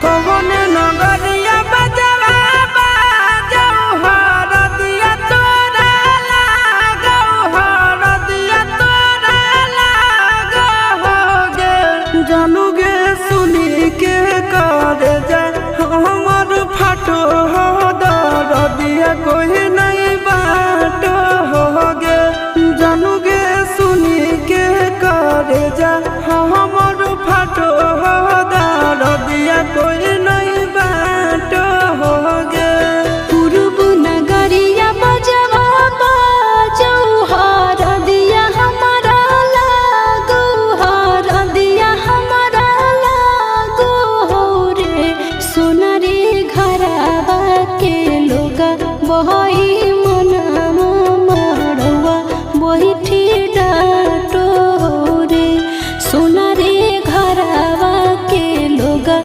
कौन नगरिया बजवा बाजऊ हर दिया तोरा लागऊ हर दिया तोरा लागऊ गे जानू गे सुनी के कर जा हमर फाटो हो दर दिया कोई नहीं बाटो हो गे जानू गे सुनी के कर जा हमर फाटो हो दर दिया कोई नहीं बाटो हो गे पूर्व नगरिया बजवा बाजऊ हर दिया हमारा लागो हर दिया हमारा लागो हो रे सोना रे घरवा के लोग बह